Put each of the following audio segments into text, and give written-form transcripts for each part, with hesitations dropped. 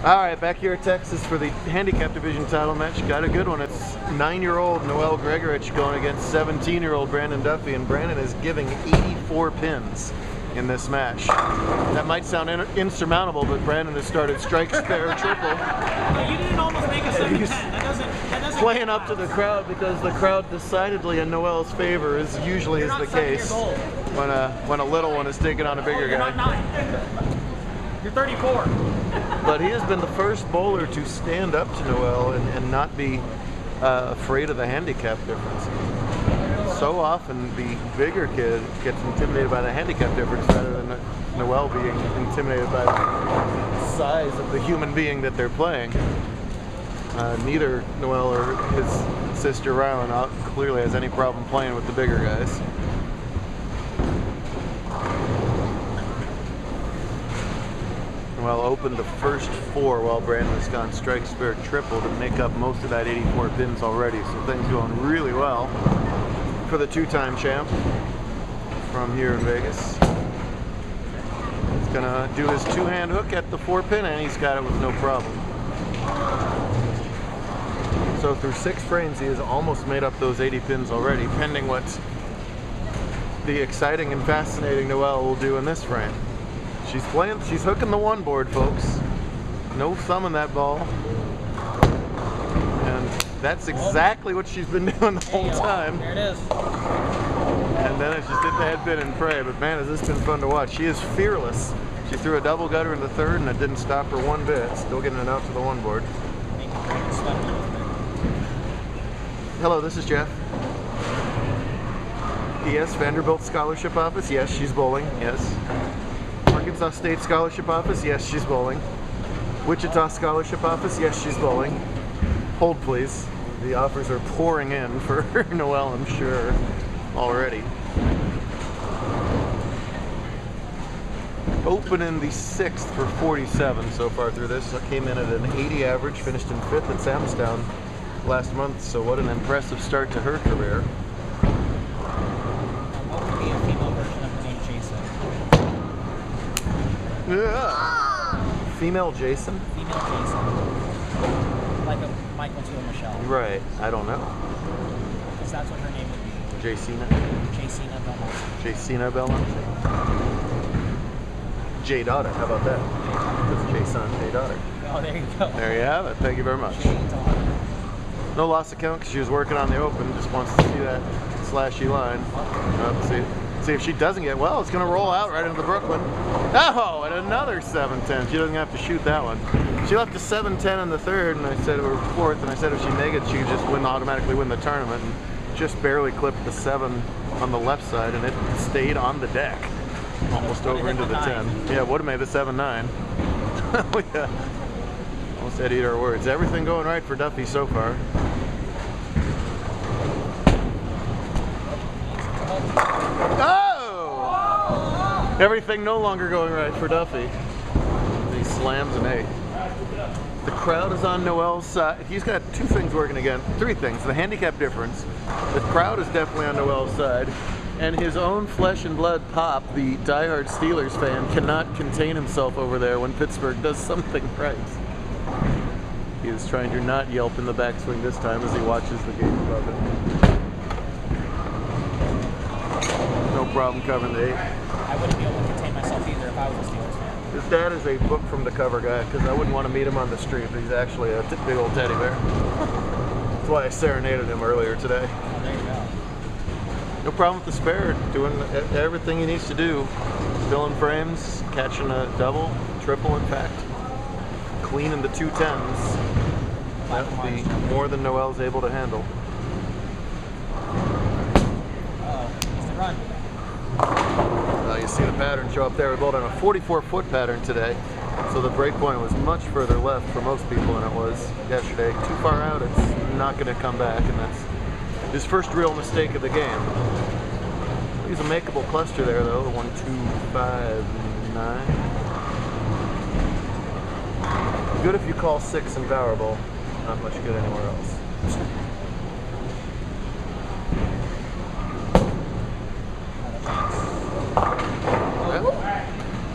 All right, back here at Texas for the handicap division title match. Got a good one. It's 9-year-old Noel Gregorich going against 17-year-old Brandon Duffy, and Brandon is giving 84 pins in this match. That might sound insurmountable, but Brandon has started strike, spare, triple. You didn't almost make a 7-10. That doesn't playing up to the crowd, because the crowd decidedly in Noel's favor, is usually the case when a little one is taking on a bigger You're guy. not 9. You're 34. But he has been the first bowler to stand up to Noel and not be afraid of the handicap difference. So often the bigger kid gets intimidated by the handicap difference rather than Noel being intimidated by the size of the human being that they're playing. Neither Noel or his sister Rylan clearly has any problem playing with the bigger guys. Noel opened the first 4 while Brandon has gone strike, spare, triple to make up most of that 84 pins already. So things going really well for the 2-time champ from here in Vegas. He's gonna do his 2-hand hook at the 4-pin, and he's got it with no problem. So through 6 frames, he has almost made up those 80 pins already, pending what the exciting and fascinating Noel will do in this frame. She's hooking the 1 board, folks. No thumb in that ball. And that's exactly what she's been doing the whole time. There it is. And then it's just hit the head pin and pray. But man, has this been fun to watch. She is fearless. She threw a double gutter in the 3rd, and it didn't stop her one bit. Still getting it out to the 1 board. Hello, this is Jeff. Yes, Vanderbilt Scholarship Office. Yes, she's bowling. Yes. Arkansas State Scholarship Office. Yes, she's bowling. Wichita Scholarship Office. Yes, she's bowling. Hold, please. The offers are pouring in for Noel, I'm sure, already. Opening the 6th for 47 so far through this. So came in at an 80 average, finished in 5th at Samstown last month. So what an impressive start to her career. What would be a female version of the name Jason? Yeah. Female Jason? Female Jason. Like a Michael to a Michelle. Right. I don't know. Because that's what her name would be. Jacina? Jacina Belmont. Jacina Belmont? J Daughter, how about that? That's Jason J Daughter. Oh, there you go. There you have it. Thank you very much. J-Daughter. No loss of count because she was working on the open. Just wants to see that slashy line. See if she doesn't get, well, it's going to roll out right into the Brooklyn. Oh, and another 7-10. She doesn't have to shoot that one. She left a 7-10 in the 3rd, and I said, or 4th, and I said if she made it, she could just automatically win the tournament. And just barely clipped the 7 on the left side, and it stayed on the deck. Almost over into the 10. Yeah, would have made the 7-9. Yeah. Almost had to eat our words. Everything going right for Duffy so far. Oh! Everything no longer going right for Duffy. He slams an 8. The crowd is on Noel's side. He's got 2 things working again. 3 things. The handicap difference. The crowd is definitely on Noel's side. And his own flesh and blood Pop, the diehard Steelers fan, cannot contain himself over there when Pittsburgh does something right. He is trying to not yelp in the backswing this time as he watches the game above it. No problem covering the 8. I wouldn't be able to contain myself either if I was a Steelers fan. His dad is a book from the cover guy, because I wouldn't want to meet him on the street, but he's actually a big old teddy bear. That's why I serenaded him earlier today. Oh, there you go. No problem with the spare, doing everything he needs to do. Filling frames, catching a double, triple in fact. Cleaning the 2 10s. That would be more than Noel's able to handle. Uh-oh, it's the run. You see the pattern show up there. We bowled on a 44-foot pattern today. So the break point was much further left for most people than it was yesterday. Too far out, it's not going to come back, and that's his first real mistake of the game. He's a makeable cluster there, though. The 1, 2, 5, 9. Good if you call 6 in Powerball. Not much good anywhere else. Well,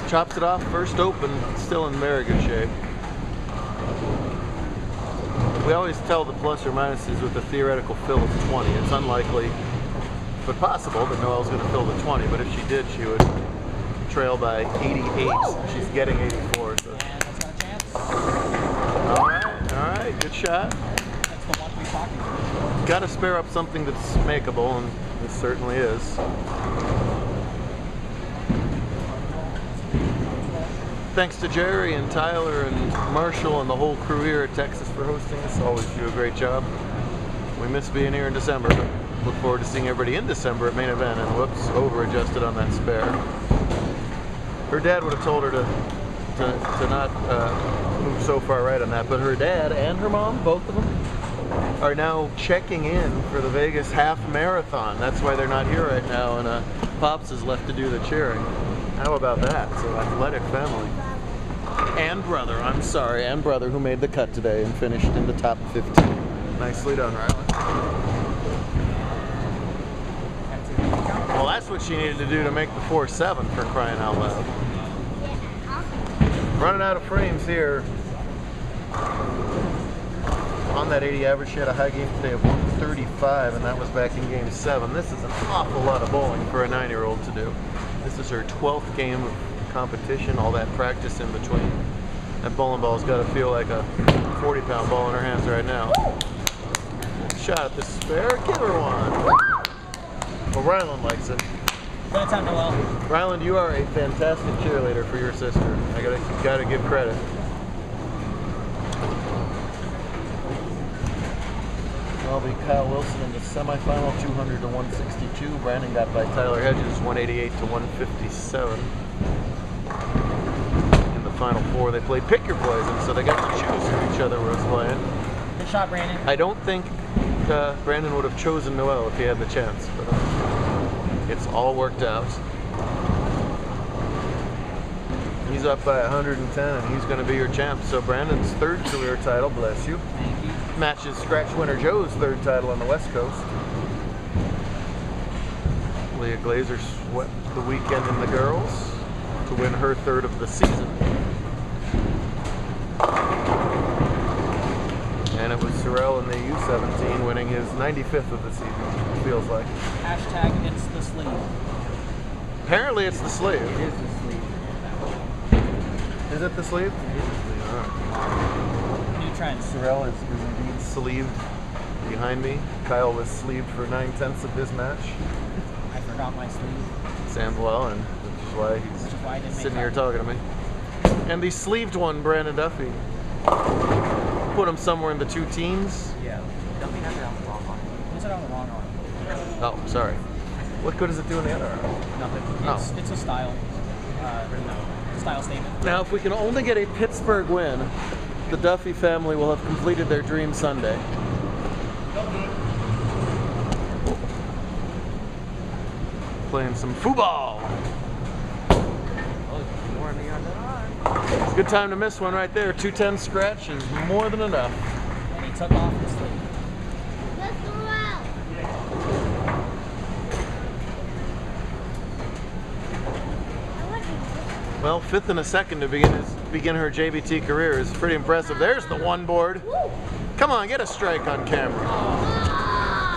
chops it off first open. Still in very good shape. We always tell the plus or minuses with a theoretical fill of 20. It's unlikely, but possible that Noelle's going to fill the 20. But if she did, she would trail by 88. She's getting 84. So. And that's got a chance. All right, good shot. That's the one we're talking about. Got to spare up something that's makeable, and this certainly is. Thanks to Jerry and Tyler and Marshall and the whole crew here at Texas for hosting us. Always do a great job. We miss being here in December, but look forward to seeing everybody in December at main event. And whoops, over-adjusted on that spare. Her dad would have told her to not move so far right on that, but her dad and her mom, both of them, are now checking in for the Vegas half marathon. That's why they're not here right now, and Pops is left to do the cheering. How about that? So athletic family. And brother, I'm sorry, and brother who made the cut today and finished in the top 15. Nicely done, Rylan. Well, that's what she needed to do to make the 4.7 for crying out loud. Running out of frames here. On that 80 average, she had a high game today of 135, and that was back in game 7. This is an awful lot of bowling for a 9-year-old to do. This is her 12th game of competition, all that practice in between. That bowling ball's got to feel like a 40-pound ball in her hands right now. Shot at the spare, give her one. Well, Rylan likes it. Good time, Noelle. Ryland, you are a fantastic cheerleader for your sister. I gotta give credit. That'll be Kyle Wilson in the semifinal, 200 to 162. Brandon got by Tyler Hedges, 188 to 157. In the final 4, they played pick your poison, so they got to choose who each other was playing. Good shot, Brandon. I don't think Brandon would have chosen Noelle if he had the chance, but it's all worked out. He's up by 110, and he's going to be your champ. So Brandon's 3rd career title, bless you. Thank you. Matches scratch winner Joe's 3rd title on the West Coast. Leah Glazer swept the weekend in the girls to win her 3rd of the season. And it was Sorrell in the U17 winning his 95th of the season, it feels like. Hashtag it's the sleeve. Apparently it's the sleeve. It is the sleeve. Is it the sleeve? It is the sleeve. All right. New trend. Sorrell is indeed sleeved behind me. Kyle was sleeved for 9/10 of his match. I forgot my sleeve. Sam well, and which is why he's I didn't sitting make here that. talking to me. And the sleeved one, Brandon Duffy. Put him somewhere in the 2 teens. Yeah. Duffy has it on the wrong arm. Puts it on the wrong arm. Oh, sorry. What good does it do in the other arm? Nothing. It's a style. Style statement. Now, if we can only get a Pittsburgh win, the Duffy family will have completed their dream Sunday. Playing some football. It's a good time to miss one right there. 210 scratch is more than enough. And he took off his sleeve. Well, 5th and a 2nd to begin her JBT career is pretty impressive. There's the 1 board. Come on, get a strike on camera.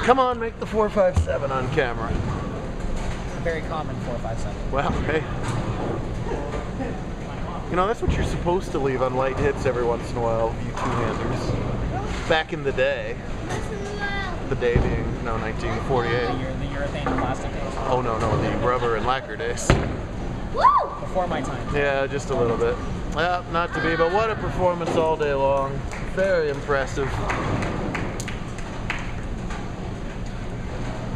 Come on, make the 4.57 on camera. A very common 4.57. Well, hey. You know, that's what you're supposed to leave on light hits every once in a while, you two-handers. Back in the day. The day being, 1948. The urethane plastic days. Oh, no, the rubber and lacquer days. Before my time. Yeah, just a little bit. Well, not to be, but what a performance all day long. Very impressive.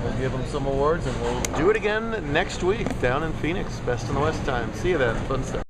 We'll give them some awards, and we'll do it again next week down in Phoenix. Best in the West time. See you then. Fun stuff.